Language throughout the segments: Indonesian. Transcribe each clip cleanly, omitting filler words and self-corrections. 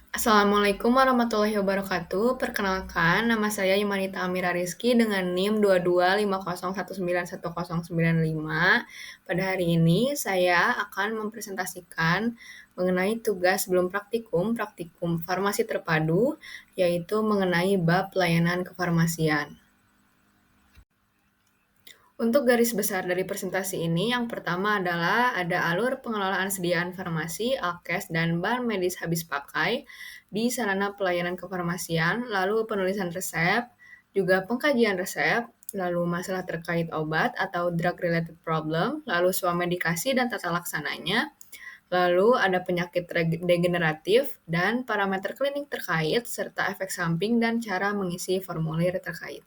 Assalamualaikum warahmatullahi wabarakatuh. Perkenalkan, nama saya Yumanita Amira Rizky dengan NIM 2250191095. Pada hari ini, saya akan mempresentasikan mengenai tugas sebelum praktikum farmasi terpadu, yaitu mengenai bab pelayanan kefarmasian. Untuk garis besar dari presentasi ini, yang pertama adalah ada alur pengelolaan sediaan farmasi, alkes, dan bahan medis habis pakai di sarana pelayanan kefarmasian, lalu penulisan resep, juga pengkajian resep, lalu masalah terkait obat atau drug-related problem, lalu swamedikasi dan tata laksananya, lalu ada penyakit degeneratif dan parameter klinik terkait, serta efek samping dan cara mengisi formulir terkait.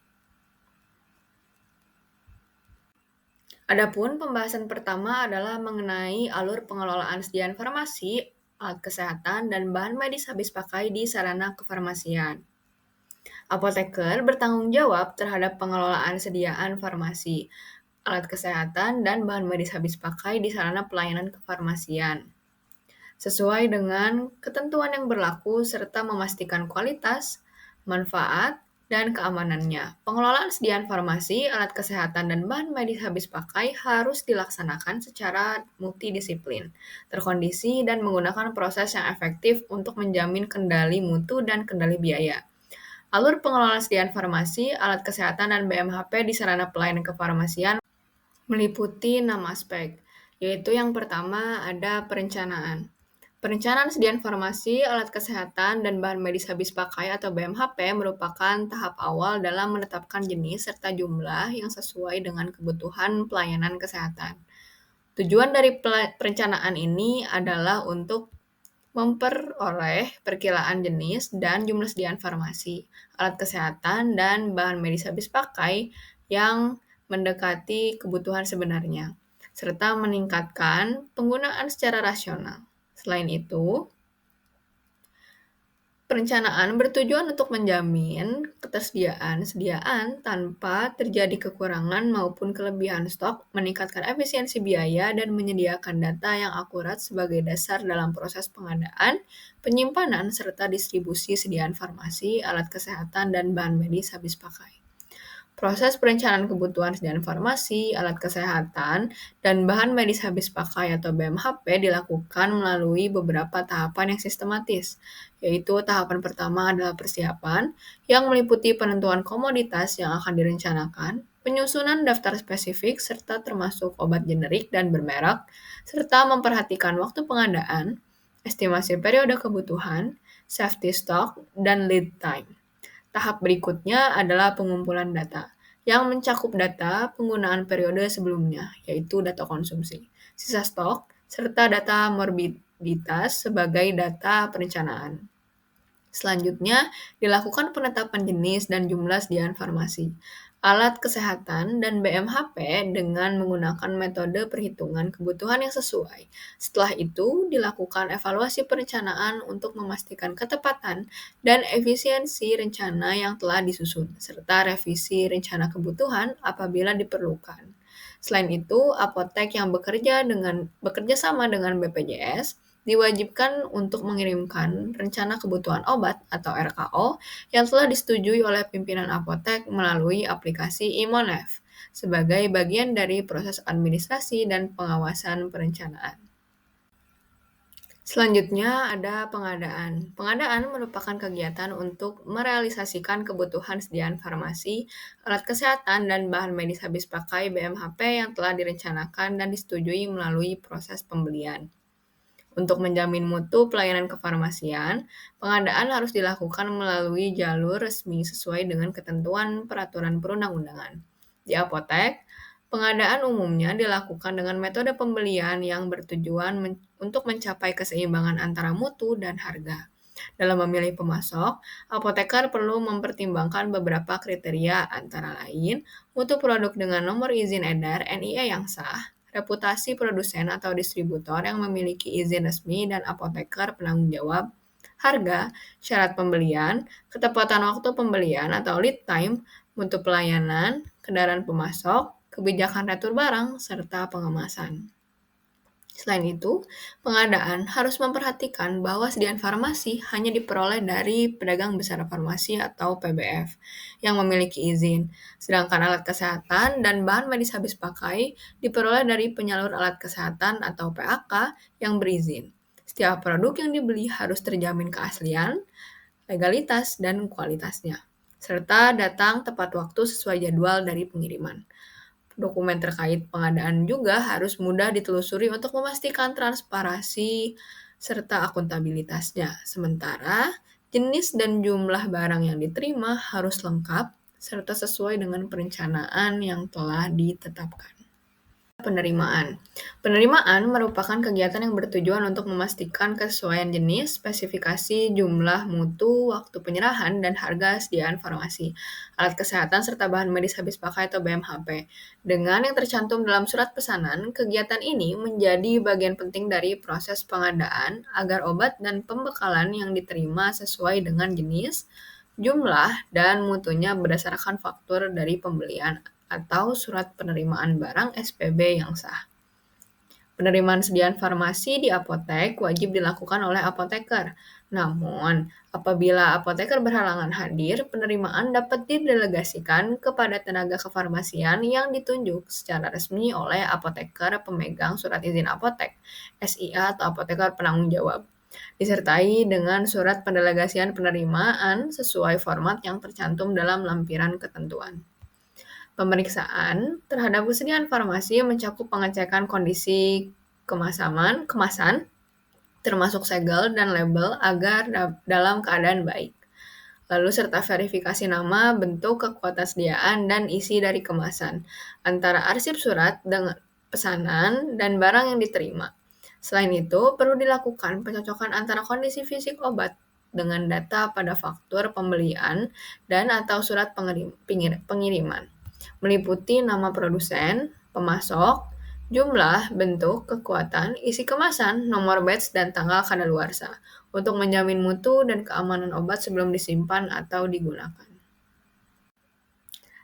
Adapun pembahasan pertama adalah mengenai alur pengelolaan sediaan farmasi, alat kesehatan, dan bahan medis habis pakai di sarana kefarmasian. Apoteker bertanggung jawab terhadap pengelolaan sediaan farmasi, alat kesehatan, dan bahan medis habis pakai di sarana pelayanan kefarmasian. Sesuai dengan ketentuan yang berlaku serta memastikan kualitas, manfaat, dan keamanannya. Pengelolaan sediaan farmasi, alat kesehatan, dan bahan medis habis pakai harus dilaksanakan secara multidisiplin, terkondisi, dan menggunakan proses yang efektif untuk menjamin kendali mutu dan kendali biaya. Alur pengelolaan sediaan farmasi, alat kesehatan, dan BMHP di sarana pelayanan kefarmasian meliputi 6 aspek, yaitu yang pertama ada perencanaan. Perencanaan sediaan farmasi, alat kesehatan, dan bahan medis habis pakai atau BMHP merupakan tahap awal dalam menetapkan jenis serta jumlah yang sesuai dengan kebutuhan pelayanan kesehatan. Tujuan dari perencanaan ini adalah untuk memperoleh perkiraan jenis dan jumlah sediaan farmasi, alat kesehatan, dan bahan medis habis pakai yang mendekati kebutuhan sebenarnya, serta meningkatkan penggunaan secara rasional. Selain itu, perencanaan bertujuan untuk menjamin ketersediaan sediaan tanpa terjadi kekurangan maupun kelebihan stok, meningkatkan efisiensi biaya, dan menyediakan data yang akurat sebagai dasar dalam proses pengadaan, penyimpanan, serta distribusi sediaan farmasi, alat kesehatan, dan bahan medis habis pakai. Proses perencanaan kebutuhan sediaan farmasi, alat kesehatan, dan bahan medis habis pakai atau BMHP dilakukan melalui beberapa tahapan yang sistematis, yaitu tahapan pertama adalah persiapan, yang meliputi penentuan komoditas yang akan direncanakan, penyusunan daftar spesifik serta termasuk obat generik dan bermerek, serta memperhatikan waktu pengadaan, estimasi periode kebutuhan, safety stock, dan lead time. Tahap berikutnya adalah pengumpulan data, yang mencakup data penggunaan periode sebelumnya, yaitu data konsumsi, sisa stok, serta data morbiditas sebagai data perencanaan. Selanjutnya, dilakukan penetapan jenis dan jumlah sediaan farmasi, alat kesehatan, dan BMHP dengan menggunakan metode perhitungan kebutuhan yang sesuai. Setelah itu, dilakukan evaluasi perencanaan untuk memastikan ketepatan dan efisiensi rencana yang telah disusun, serta revisi rencana kebutuhan apabila diperlukan. Selain itu, apotek yang bekerja sama dengan BPJS diwajibkan untuk mengirimkan rencana kebutuhan obat atau RKO yang telah disetujui oleh pimpinan apotek melalui aplikasi iMonef sebagai bagian dari proses administrasi dan pengawasan perencanaan. Selanjutnya ada pengadaan. Pengadaan merupakan kegiatan untuk merealisasikan kebutuhan sediaan farmasi, alat kesehatan, dan bahan medis habis pakai BMHP yang telah direncanakan dan disetujui melalui proses pembelian. Untuk menjamin mutu pelayanan kefarmasian, pengadaan harus dilakukan melalui jalur resmi sesuai dengan ketentuan peraturan perundang-undangan. Di apotek, pengadaan umumnya dilakukan dengan metode pembelian yang bertujuan untuk mencapai keseimbangan antara mutu dan harga. Dalam memilih pemasok, apoteker perlu mempertimbangkan beberapa kriteria antara lain mutu produk dengan nomor izin edar NIE yang sah, reputasi produsen atau distributor yang memiliki izin resmi, dan apoteker penanggung jawab, harga, syarat pembelian, ketepatan waktu pembelian atau lead time, mutu pelayanan, kendaraan pemasok, kebijakan retur barang, serta pengemasan. Selain itu, pengadaan harus memperhatikan bahwa sediaan farmasi hanya diperoleh dari pedagang besar farmasi atau PBF yang memiliki izin, sedangkan alat kesehatan dan bahan medis habis pakai diperoleh dari penyalur alat kesehatan atau PAK yang berizin. Setiap produk yang dibeli harus terjamin keaslian, legalitas, dan kualitasnya, serta datang tepat waktu sesuai jadwal dari pengiriman. Dokumen terkait pengadaan juga harus mudah ditelusuri untuk memastikan transparansi serta akuntabilitasnya. Sementara, jenis dan jumlah barang yang diterima harus lengkap serta sesuai dengan perencanaan yang telah ditetapkan. Penerimaan. Penerimaan merupakan kegiatan yang bertujuan untuk memastikan kesesuaian jenis, spesifikasi, jumlah, mutu, waktu penyerahan, dan harga sediaan farmasi, alat kesehatan, serta bahan medis habis pakai atau BMHP. Dengan yang tercantum dalam surat pesanan, kegiatan ini menjadi bagian penting dari proses pengadaan agar obat dan pembekalan yang diterima sesuai dengan jenis, jumlah, dan mutunya berdasarkan faktur dari pembelian atau surat penerimaan barang SPB yang sah. Penerimaan sediaan farmasi di apotek wajib dilakukan oleh apoteker. Namun, apabila apoteker berhalangan hadir, penerimaan dapat didelegasikan kepada tenaga kefarmasian yang ditunjuk secara resmi oleh apoteker pemegang surat izin apotek, SIA atau apoteker penanggung jawab, disertai dengan surat pendelegasian penerimaan sesuai format yang tercantum dalam lampiran ketentuan. Pemeriksaan terhadap kesediaan farmasi mencakup pengecekan kondisi kemasan, termasuk segel dan label agar dalam keadaan baik. Lalu serta verifikasi nama, bentuk, ketersediaan, dan isi dari kemasan, antara arsip surat dengan pesanan dan barang yang diterima. Selain itu, perlu dilakukan pencocokan antara kondisi fisik obat dengan data pada faktur pembelian dan atau surat pengiriman, meliputi nama produsen, pemasok, jumlah, bentuk, kekuatan, isi kemasan, nomor batch, dan tanggal kadaluarsa untuk menjamin mutu dan keamanan obat sebelum disimpan atau digunakan.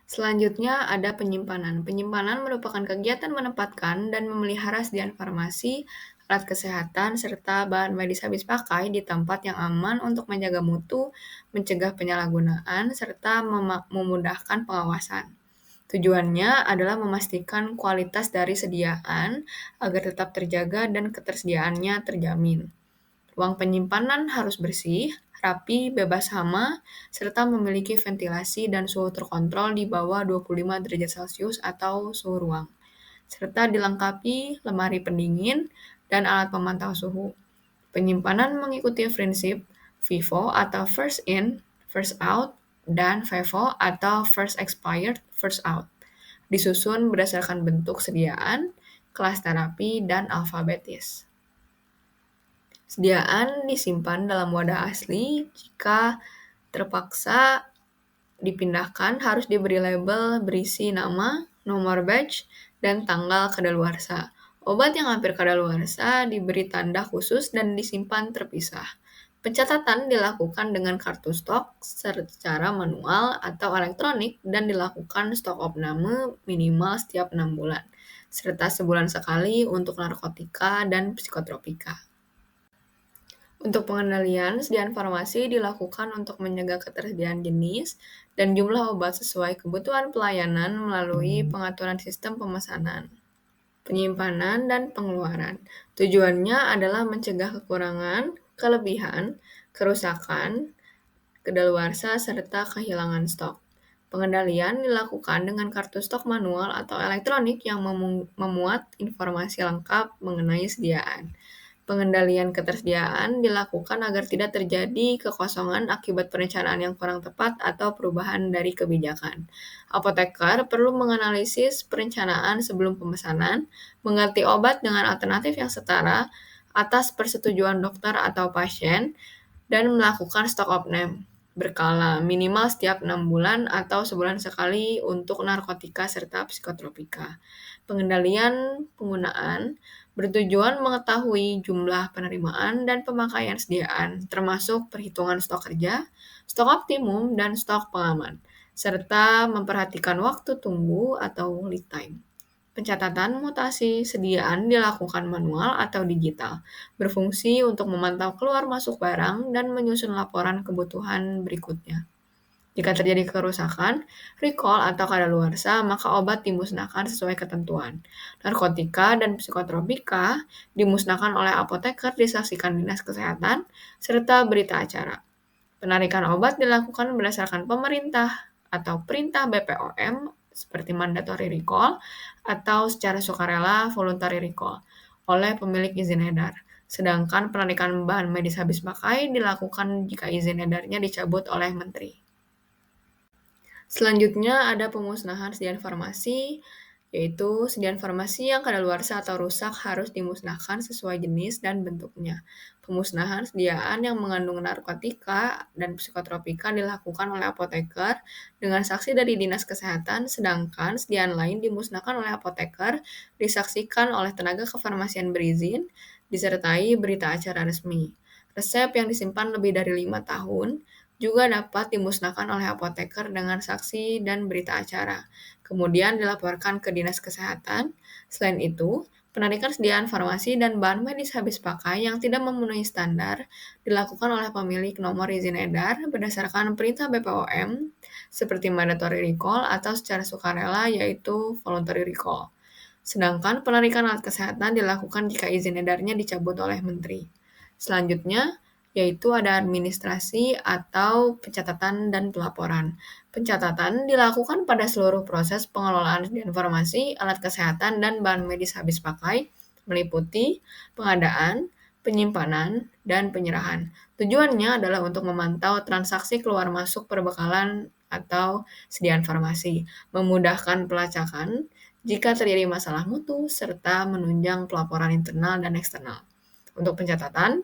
Selanjutnya ada penyimpanan. Penyimpanan merupakan kegiatan menempatkan dan memelihara sediaan farmasi, alat kesehatan, serta bahan medis habis pakai di tempat yang aman untuk menjaga mutu, mencegah penyalahgunaan, serta memudahkan pengawasan. Tujuannya adalah memastikan kualitas dari sediaan agar tetap terjaga dan ketersediaannya terjamin. Ruang penyimpanan harus bersih, rapi, bebas hama, serta memiliki ventilasi dan suhu terkontrol di bawah 25 derajat Celcius atau suhu ruang, serta dilengkapi lemari pendingin dan alat pemantau suhu. Penyimpanan mengikuti prinsip FIFO atau First In, First Out, dan FEFO atau First Expired, First Out. Disusun berdasarkan bentuk sediaan, kelas terapi, dan alfabetis. Sediaan disimpan dalam wadah asli. Jika terpaksa dipindahkan, harus diberi label berisi nama, nomor batch, dan tanggal kadaluarsa. Obat yang hampir kadaluarsa diberi tanda khusus dan disimpan terpisah. Pencatatan dilakukan dengan kartu stok secara manual atau elektronik dan dilakukan stok opname minimal setiap 6 bulan, serta sebulan sekali untuk narkotika dan psikotropika. Untuk pengendalian, sediaan farmasi dilakukan untuk menjaga ketersediaan jenis dan jumlah obat sesuai kebutuhan pelayanan melalui pengaturan sistem pemesanan, penyimpanan, dan pengeluaran. Tujuannya adalah mencegah kekurangan, kelebihan, kerusakan, kadaluarsa, serta kehilangan stok. Pengendalian dilakukan dengan kartu stok manual atau elektronik yang memuat informasi lengkap mengenai sediaan. Pengendalian ketersediaan dilakukan agar tidak terjadi kekosongan akibat perencanaan yang kurang tepat atau perubahan dari kebijakan. Apoteker perlu menganalisis perencanaan sebelum pemesanan, mengganti obat dengan alternatif yang setara atas persetujuan dokter atau pasien, dan melakukan stok opname berkala minimal setiap 6 bulan atau sebulan sekali untuk narkotika serta psikotropika. Pengendalian penggunaan bertujuan mengetahui jumlah penerimaan dan pemakaian sediaan, termasuk perhitungan stok kerja, stok optimum, dan stok pengaman, serta memperhatikan waktu tunggu atau lead time. Pencatatan mutasi sediaan dilakukan manual atau digital, berfungsi untuk memantau keluar masuk barang dan menyusun laporan kebutuhan berikutnya. Jika terjadi kerusakan, recall atau kadaluarsa, maka obat dimusnahkan sesuai ketentuan. Narkotika dan psikotropika dimusnahkan oleh apoteker disaksikan Dinas Kesehatan, serta berita acara. Penarikan obat dilakukan berdasarkan pemerintah atau perintah BPOM seperti mandatory recall atau secara sukarela voluntary recall oleh pemilik izin edar. Sedangkan penarikan bahan medis habis pakai dilakukan jika izin edarnya dicabut oleh menteri. Selanjutnya ada pemusnahan sediaan farmasi, yaitu sediaan farmasi yang kadaluarsa atau rusak harus dimusnahkan sesuai jenis dan bentuknya. Pemusnahan sediaan yang mengandung narkotika dan psikotropika dilakukan oleh apoteker dengan saksi dari Dinas Kesehatan, sedangkan sediaan lain dimusnahkan oleh apoteker disaksikan oleh tenaga kefarmasian berizin, disertai berita acara resmi. Resep yang disimpan lebih dari 5 tahun juga dapat dimusnahkan oleh apoteker dengan saksi dan berita acara, kemudian dilaporkan ke Dinas Kesehatan. Selain itu, penarikan sediaan farmasi dan bahan medis habis pakai yang tidak memenuhi standar dilakukan oleh pemilik nomor izin edar berdasarkan perintah BPOM seperti mandatory recall atau secara sukarela yaitu voluntary recall. Sedangkan penarikan alat kesehatan dilakukan jika izin edarnya dicabut oleh menteri. Selanjutnya, yaitu ada administrasi atau pencatatan dan pelaporan. Pencatatan dilakukan pada seluruh proses pengelolaan informasi, alat kesehatan, dan bahan medis habis pakai, meliputi pengadaan, penyimpanan, dan penyerahan. Tujuannya adalah untuk memantau transaksi keluar masuk perbekalan atau sediaan farmasi, memudahkan pelacakan jika terjadi masalah mutu, serta menunjang pelaporan internal dan eksternal. Untuk pencatatan,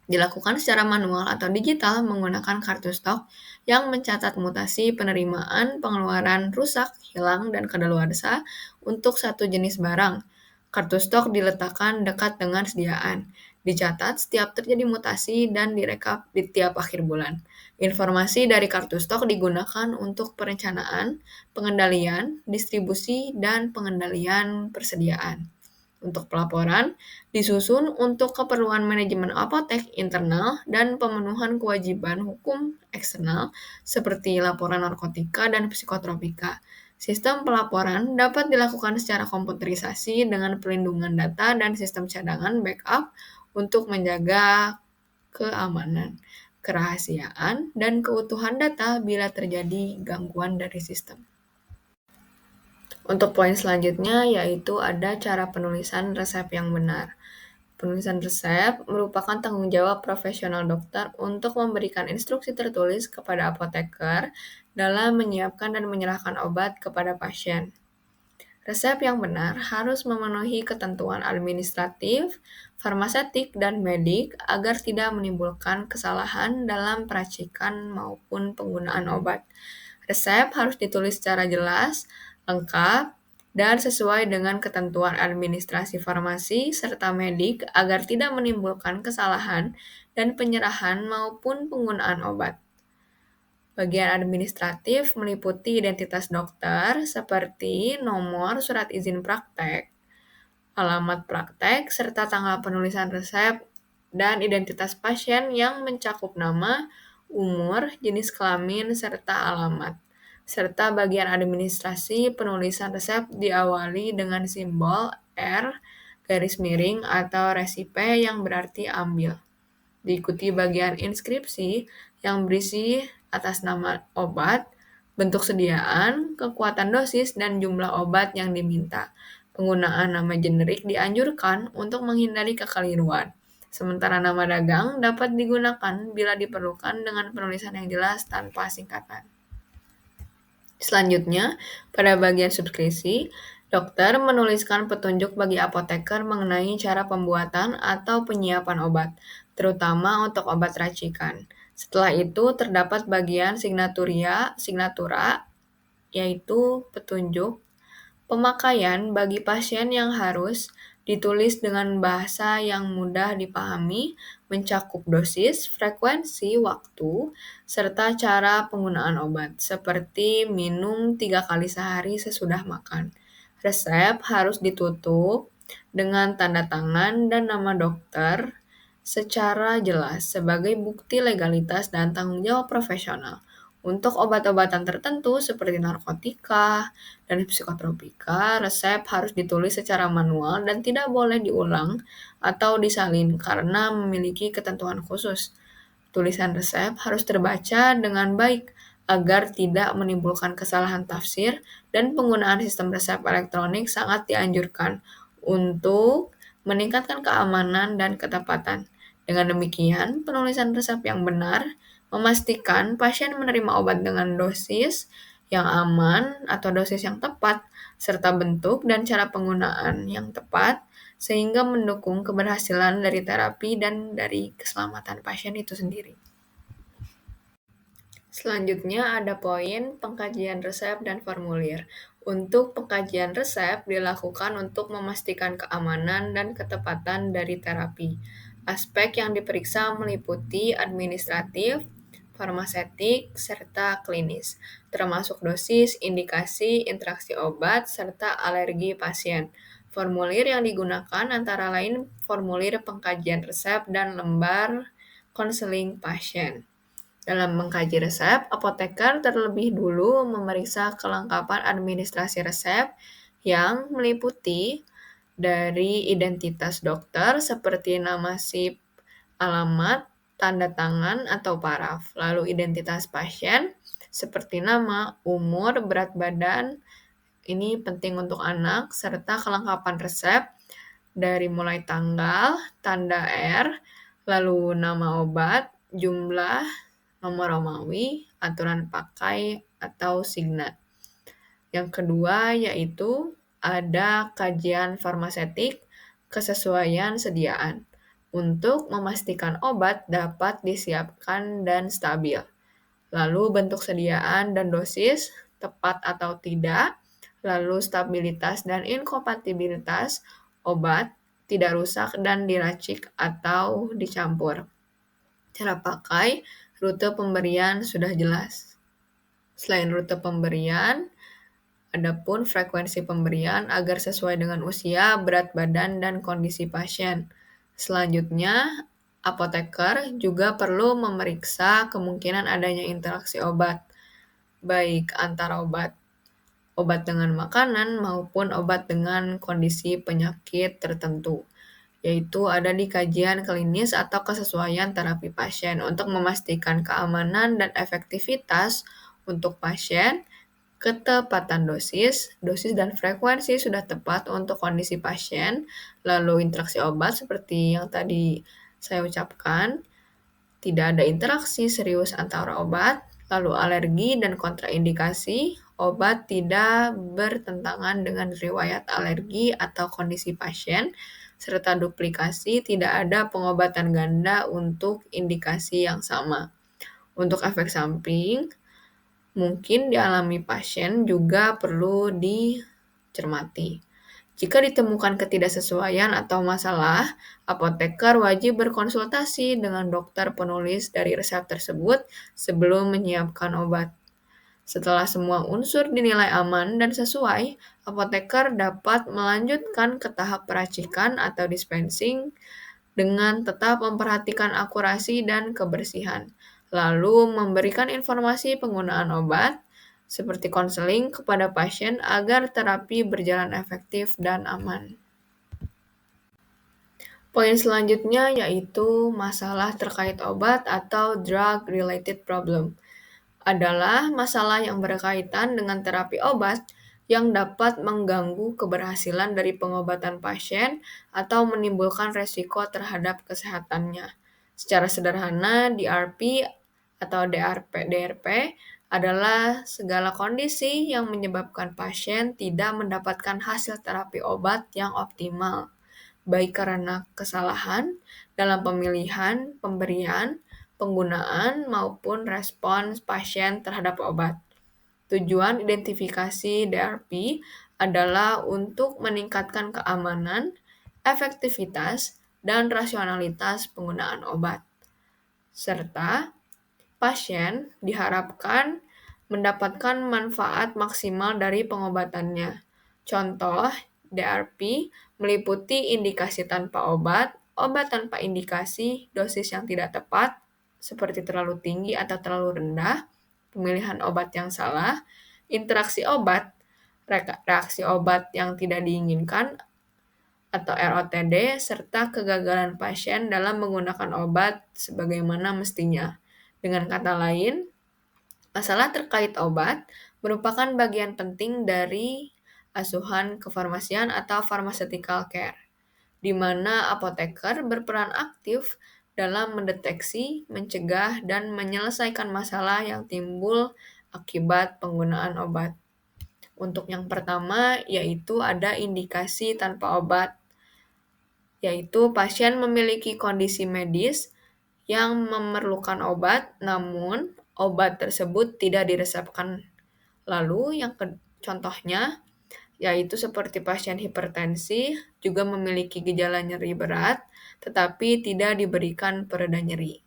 dilakukan secara manual atau digital menggunakan kartu stok yang mencatat mutasi penerimaan, pengeluaran, rusak, hilang, dan kadaluarsa untuk satu jenis barang. Kartu stok diletakkan dekat dengan sediaan, dicatat setiap terjadi mutasi dan direkap di tiap akhir bulan. Informasi dari kartu stok digunakan untuk perencanaan, pengendalian, distribusi, dan pengendalian persediaan. Untuk pelaporan, disusun untuk keperluan manajemen apotek internal dan pemenuhan kewajiban hukum eksternal seperti laporan narkotika dan psikotropika. Sistem pelaporan dapat dilakukan secara komputerisasi dengan perlindungan data dan sistem cadangan backup untuk menjaga keamanan, kerahasiaan, dan keutuhan data bila terjadi gangguan dari sistem. Untuk poin selanjutnya yaitu ada cara penulisan resep yang benar. Penulisan resep merupakan tanggung jawab profesional dokter untuk memberikan instruksi tertulis kepada apoteker dalam menyiapkan dan menyerahkan obat kepada pasien. Resep yang benar harus memenuhi ketentuan administratif, farmaseutik, dan medik agar tidak menimbulkan kesalahan dalam peracikan maupun penggunaan obat. Resep harus ditulis secara jelas, lengkap, dan sesuai dengan ketentuan administrasi farmasi serta medik agar tidak menimbulkan kesalahan dan penyerahan maupun penggunaan obat. Bagian administratif meliputi identitas dokter seperti nomor surat izin praktek, alamat praktek, serta tanggal penulisan resep, dan identitas pasien yang mencakup nama, umur, jenis kelamin, serta alamat. Serta bagian administrasi penulisan resep diawali dengan simbol R, garis miring, atau resipe yang berarti ambil. Diikuti bagian inskripsi yang berisi atas nama obat, bentuk sediaan, kekuatan dosis, dan jumlah obat yang diminta. Penggunaan nama generik dianjurkan untuk menghindari kekeliruan. Sementara nama dagang dapat digunakan bila diperlukan dengan penulisan yang jelas tanpa singkatan. Selanjutnya, pada bagian subskripsi, dokter menuliskan petunjuk bagi apoteker mengenai cara pembuatan atau penyiapan obat, terutama untuk obat racikan. Setelah itu terdapat bagian signatura, yaitu petunjuk pemakaian bagi pasien yang harus ditulis dengan bahasa yang mudah dipahami, mencakup dosis, frekuensi, waktu, serta cara penggunaan obat, seperti minum 3 kali sehari sesudah makan. Resep harus ditutup dengan tanda tangan dan nama dokter secara jelas sebagai bukti legalitas dan tanggung jawab profesional. Untuk obat-obatan tertentu seperti narkotika dan psikotropika, resep harus ditulis secara manual dan tidak boleh diulang atau disalin karena memiliki ketentuan khusus. Tulisan resep harus terbaca dengan baik agar tidak menimbulkan kesalahan tafsir, dan penggunaan sistem resep elektronik sangat dianjurkan untuk meningkatkan keamanan dan ketepatan. Dengan demikian, penulisan resep yang benar memastikan pasien menerima obat dengan dosis yang aman atau dosis yang tepat, serta bentuk dan cara penggunaan yang tepat, sehingga mendukung keberhasilan dari terapi dan dari keselamatan pasien itu sendiri. Selanjutnya ada poin pengkajian resep dan formulir. Untuk pengkajian resep dilakukan untuk memastikan keamanan dan ketepatan dari terapi. Aspek yang diperiksa meliputi administratif, farmaseutik, serta klinis, termasuk dosis, indikasi, interaksi obat, serta alergi pasien. Formulir yang digunakan antara lain formulir pengkajian resep dan lembar konseling pasien. Dalam mengkaji resep, apoteker terlebih dulu memeriksa kelengkapan administrasi resep yang meliputi dari identitas dokter seperti nama SIP, alamat, tanda tangan, atau paraf. Lalu identitas pasien seperti nama, umur, berat badan, ini penting untuk anak, serta kelengkapan resep dari mulai tanggal, tanda R, lalu nama obat, jumlah, nomor Romawi, aturan pakai, atau signat. Yang kedua yaitu ada kajian farmaseutik kesesuaian sediaan untuk memastikan obat dapat disiapkan dan stabil. Lalu bentuk sediaan dan dosis, tepat atau tidak, lalu stabilitas dan inkompatibilitas obat, tidak rusak dan diracik atau dicampur. Cara pakai, rute pemberian sudah jelas. Selain rute pemberian, adapun frekuensi pemberian agar sesuai dengan usia, berat badan, dan kondisi pasien. Selanjutnya, apoteker juga perlu memeriksa kemungkinan adanya interaksi obat, baik antara obat dengan makanan maupun obat dengan kondisi penyakit tertentu, yaitu ada di kajian klinis atau kesesuaian terapi pasien untuk memastikan keamanan dan efektivitas untuk pasien, ketepatan dosis, dosis dan frekuensi sudah tepat untuk kondisi pasien, lalu interaksi obat seperti yang tadi saya ucapkan, tidak ada interaksi serius antara obat, lalu alergi dan kontraindikasi, obat tidak bertentangan dengan riwayat alergi atau kondisi pasien, serta duplikasi tidak ada pengobatan ganda untuk indikasi yang sama. Untuk efek samping, mungkin dialami pasien juga perlu dicermati. Jika ditemukan ketidaksesuaian atau masalah, apoteker wajib berkonsultasi dengan dokter penulis dari resep tersebut sebelum menyiapkan obat. Setelah semua unsur dinilai aman dan sesuai, apoteker dapat melanjutkan ke tahap peracikan atau dispensing dengan tetap memperhatikan akurasi dan kebersihan, lalu memberikan informasi penggunaan obat, seperti konseling kepada pasien agar terapi berjalan efektif dan aman. Poin selanjutnya yaitu masalah terkait obat atau drug-related problem. Adalah masalah yang berkaitan dengan terapi obat yang dapat mengganggu keberhasilan dari pengobatan pasien atau menimbulkan resiko terhadap kesehatannya. Secara sederhana, DRP atau DRP adalah segala kondisi yang menyebabkan pasien tidak mendapatkan hasil terapi obat yang optimal, baik karena kesalahan dalam pemilihan, pemberian, penggunaan, maupun respons pasien terhadap obat. Tujuan identifikasi DRP adalah untuk meningkatkan keamanan, efektivitas, dan rasionalitas penggunaan obat, serta pasien diharapkan mendapatkan manfaat maksimal dari pengobatannya. Contoh, DRP meliputi indikasi tanpa obat, obat tanpa indikasi, dosis yang tidak tepat, seperti terlalu tinggi atau terlalu rendah, pemilihan obat yang salah, interaksi obat, reaksi obat yang tidak diinginkan, atau ROTD, serta kegagalan pasien dalam menggunakan obat sebagaimana mestinya. Dengan kata lain, masalah terkait obat merupakan bagian penting dari asuhan kefarmasian atau pharmaceutical care, di mana apoteker berperan aktif dalam mendeteksi, mencegah, dan menyelesaikan masalah yang timbul akibat penggunaan obat. Untuk yang pertama, yaitu ada indikasi tanpa obat, yaitu pasien memiliki kondisi medis yang memerlukan obat, namun obat tersebut tidak diresepkan. Lalu contohnya yaitu seperti pasien hipertensi juga memiliki gejala nyeri berat, tetapi tidak diberikan pereda nyeri.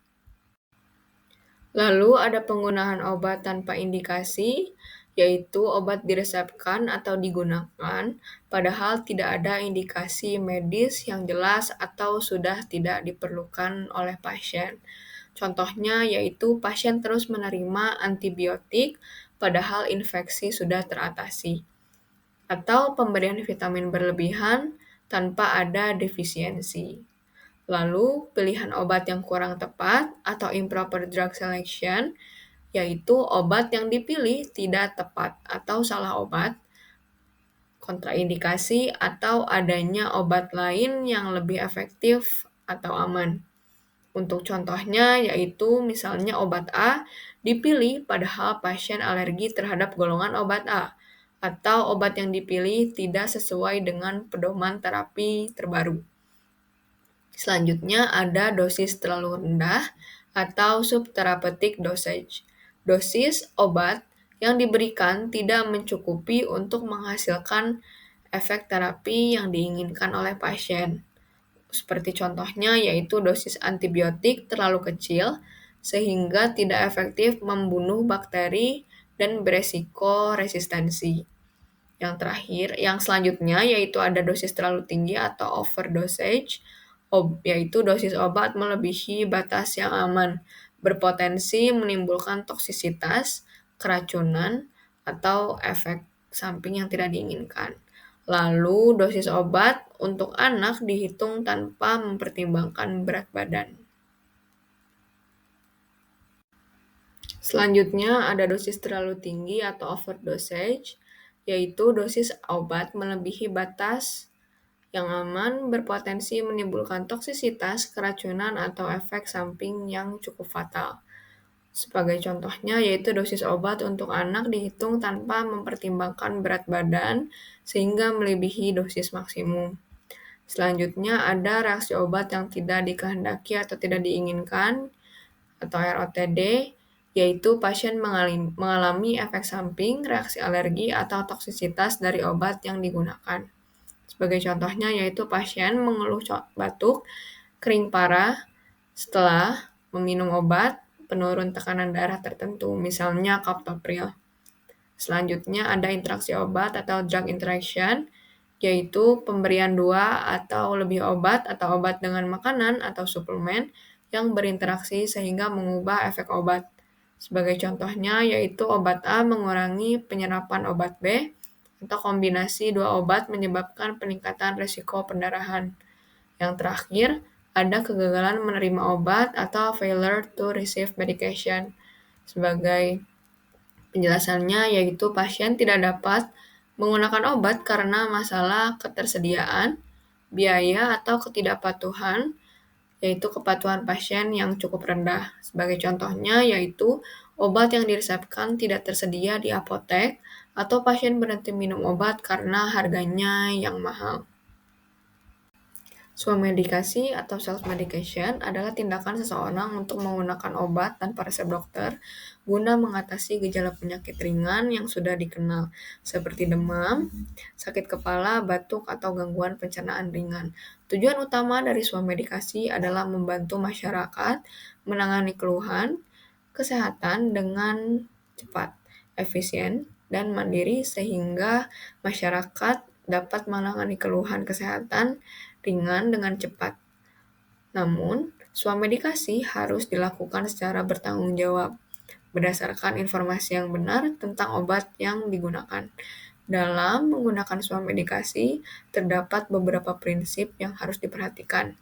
Lalu ada penggunaan obat tanpa indikasi, yaitu obat diresepkan atau digunakan, padahal tidak ada indikasi medis yang jelas atau sudah tidak diperlukan oleh pasien. Contohnya yaitu pasien terus menerima antibiotik, padahal infeksi sudah teratasi. Atau pemberian vitamin berlebihan tanpa ada defisiensi. Lalu, pilihan obat yang kurang tepat atau improper drug selection, yaitu obat yang dipilih tidak tepat atau salah obat, kontraindikasi, atau adanya obat lain yang lebih efektif atau aman. Untuk contohnya yaitu misalnya obat A dipilih padahal pasien alergi terhadap golongan obat A, atau obat yang dipilih tidak sesuai dengan pedoman terapi terbaru. Selanjutnya ada dosis terlalu rendah atau subtherapeutic dosage. Dosis obat yang diberikan tidak mencukupi untuk menghasilkan efek terapi yang diinginkan oleh pasien. Seperti contohnya yaitu dosis antibiotik terlalu kecil sehingga tidak efektif membunuh bakteri dan beresiko resistensi. Yang terakhir, yang selanjutnya yaitu ada dosis terlalu tinggi atau overdosage, yaitu dosis obat melebihi batas yang aman, berpotensi menimbulkan toksisitas, keracunan, atau efek samping yang tidak diinginkan. Lalu, dosis obat untuk anak dihitung tanpa mempertimbangkan berat badan. Selanjutnya, ada dosis terlalu tinggi atau overdosage, yaitu dosis obat melebihi batas yang aman berpotensi menimbulkan toksisitas, keracunan, atau efek samping yang cukup fatal. Sebagai contohnya, yaitu dosis obat untuk anak dihitung tanpa mempertimbangkan berat badan sehingga melebihi dosis maksimum. Selanjutnya, ada reaksi obat yang tidak dikehendaki atau tidak diinginkan, atau ROTD, yaitu pasien mengalami efek samping, reaksi alergi, atau toksisitas dari obat yang digunakan. Sebagai contohnya yaitu pasien mengeluh batuk, kering parah setelah meminum obat penurun tekanan darah tertentu, misalnya captopril. Selanjutnya ada interaksi obat atau drug interaction, yaitu pemberian 2 atau lebih obat atau obat dengan makanan atau suplemen yang berinteraksi sehingga mengubah efek obat. Sebagai contohnya yaitu obat A mengurangi penyerapan obat B, atau kombinasi 2 obat menyebabkan peningkatan risiko pendarahan. Yang terakhir, ada kegagalan menerima obat atau failure to receive medication. Sebagai penjelasannya yaitu pasien tidak dapat menggunakan obat karena masalah ketersediaan, biaya, atau ketidakpatuhan, yaitu kepatuhan pasien yang cukup rendah. Sebagai contohnya yaitu obat yang diresepkan tidak tersedia di apotek, atau pasien berhenti minum obat karena harganya yang mahal. Swamedikasi atau self-medication adalah tindakan seseorang untuk menggunakan obat tanpa resep dokter guna mengatasi gejala penyakit ringan yang sudah dikenal, seperti demam, sakit kepala, batuk, atau gangguan pencernaan ringan. Tujuan utama dari swamedikasi adalah membantu masyarakat menangani keluhan kesehatan dengan cepat, efisien, dan mandiri sehingga masyarakat dapat menangani keluhan kesehatan ringan dengan cepat. Namun, swamedikasi harus dilakukan secara bertanggung jawab, berdasarkan informasi yang benar tentang obat yang digunakan. Dalam menggunakan swamedikasi, terdapat beberapa prinsip yang harus diperhatikan,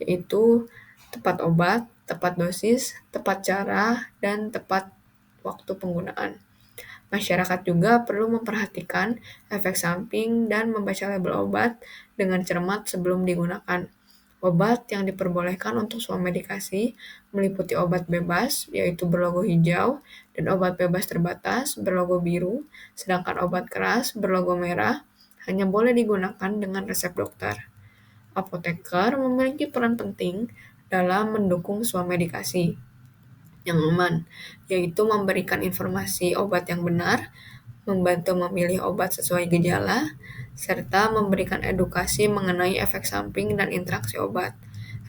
yaitu tepat obat, tepat dosis, tepat cara, dan tepat waktu penggunaan. Masyarakat juga perlu memperhatikan efek samping dan membaca label obat dengan cermat sebelum digunakan. Obat yang diperbolehkan untuk swamedikasi meliputi obat bebas, yaitu berlogo hijau, dan obat bebas terbatas, berlogo biru, sedangkan obat keras, berlogo merah, hanya boleh digunakan dengan resep dokter. Apoteker memiliki peran penting dalam mendukung swamedikasi yang aman, yaitu memberikan informasi obat yang benar, membantu memilih obat sesuai gejala, serta memberikan edukasi mengenai efek samping dan interaksi obat.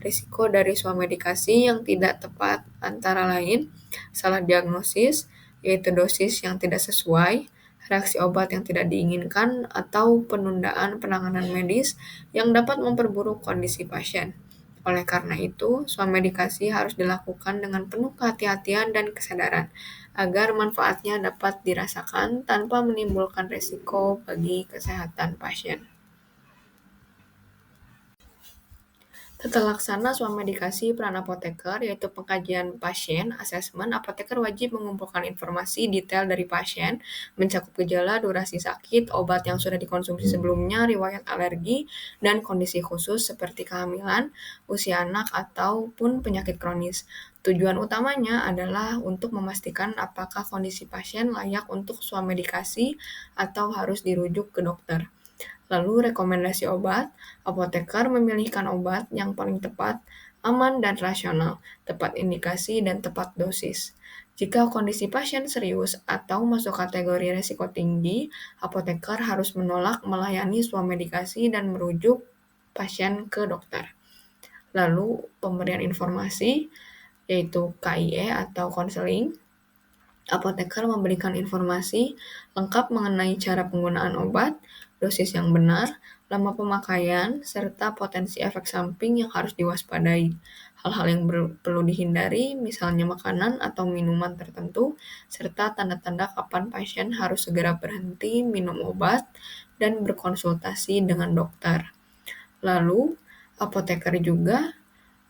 Risiko dari swamedikasi yang tidak tepat antara lain salah diagnosis, yaitu dosis yang tidak sesuai, reaksi obat yang tidak diinginkan, atau penundaan penanganan medis yang dapat memperburuk kondisi pasien. Oleh karena itu, swamedikasi harus dilakukan dengan penuh kehati-hatian dan kesadaran, agar manfaatnya dapat dirasakan tanpa menimbulkan risiko bagi kesehatan pasien. Tata laksana swamedikasi peran apoteker, yaitu pengkajian pasien, asesmen. Apoteker wajib mengumpulkan informasi detail dari pasien, mencakup gejala, durasi sakit, obat yang sudah dikonsumsi sebelumnya, riwayat alergi, dan kondisi khusus seperti kehamilan, usia anak, ataupun penyakit kronis. Tujuan utamanya adalah untuk memastikan apakah kondisi pasien layak untuk swamedikasi atau harus dirujuk ke dokter. Lalu rekomendasi obat, apoteker memilihkan obat yang paling tepat, aman dan rasional, tepat indikasi dan tepat dosis. Jika kondisi pasien serius atau masuk kategori risiko tinggi, apoteker harus menolak melayani swamedikasi dan merujuk pasien ke dokter. Lalu pemberian informasi, yaitu KIE atau konseling. Apoteker memberikan informasi lengkap mengenai cara penggunaan obat, dosis yang benar, lama pemakaian, serta potensi efek samping yang harus diwaspadai. Hal-hal yang perlu dihindari, misalnya makanan atau minuman tertentu, serta tanda-tanda kapan pasien harus segera berhenti minum obat dan berkonsultasi dengan dokter. Lalu, apoteker juga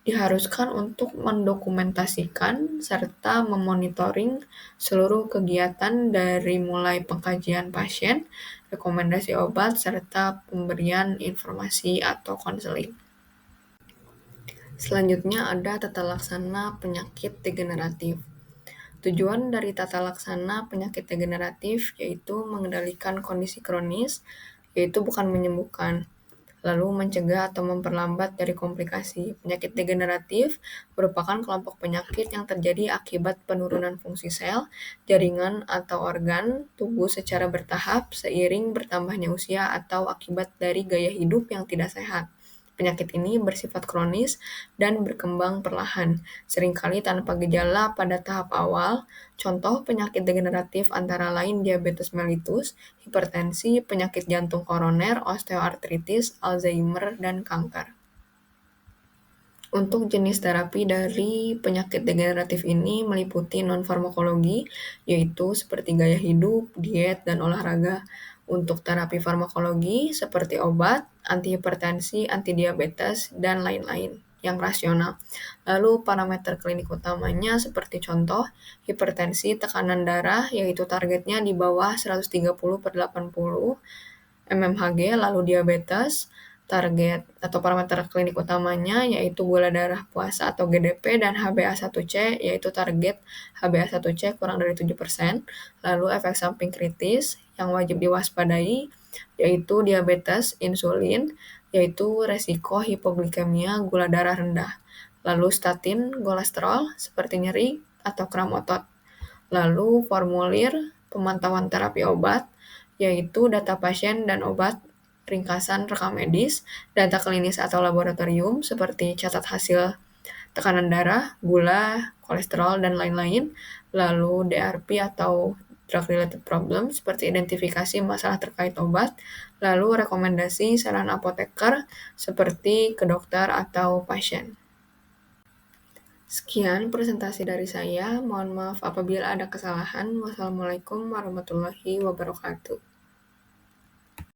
diharuskan untuk mendokumentasikan serta memonitoring seluruh kegiatan dari mulai pengkajian pasien, rekomendasi obat, serta pemberian informasi atau konseling. Selanjutnya ada tata laksana penyakit degeneratif. Tujuan dari tata laksana penyakit degeneratif yaitu mengendalikan kondisi kronis, yaitu bukan menyembuhkan, lalu mencegah atau memperlambat dari komplikasi. Penyakit degeneratif merupakan kelompok penyakit yang terjadi akibat penurunan fungsi sel, jaringan, atau organ tubuh secara bertahap seiring bertambahnya usia atau akibat dari gaya hidup yang tidak sehat. Penyakit ini bersifat kronis dan berkembang perlahan, seringkali tanpa gejala pada tahap awal. Contoh penyakit degeneratif antara lain diabetes mellitus, hipertensi, penyakit jantung koroner, osteoartritis, Alzheimer, dan kanker. Untuk jenis terapi dari penyakit degeneratif ini meliputi non-farmakologi, yaitu seperti gaya hidup, diet, dan olahraga. Untuk terapi farmakologi seperti obat, antihipertensi, antidiabetes, dan lain-lain yang rasional. Lalu parameter klinik utamanya seperti contoh, hipertensi tekanan darah, yaitu targetnya di bawah 130/80 mmHg, lalu diabetes, target atau parameter klinik utamanya yaitu gula darah puasa atau GDP dan HbA1c, yaitu target HbA1c kurang dari 7%. Lalu efek samping kritis yang wajib diwaspadai yaitu diabetes, insulin, yaitu resiko hipoglikemia, gula darah rendah. Lalu statin, kolesterol seperti nyeri atau kram otot. Lalu formulir pemantauan terapi obat, yaitu data pasien dan obat, ringkasan rekam medis, data klinis atau laboratorium seperti catat hasil tekanan darah, gula, kolesterol, dan lain-lain, lalu DRP atau drug-related problem seperti identifikasi masalah terkait obat, lalu rekomendasi saran apoteker seperti ke dokter atau pasien. Sekian presentasi dari saya. Mohon maaf apabila ada kesalahan. Wassalamualaikum warahmatullahi wabarakatuh.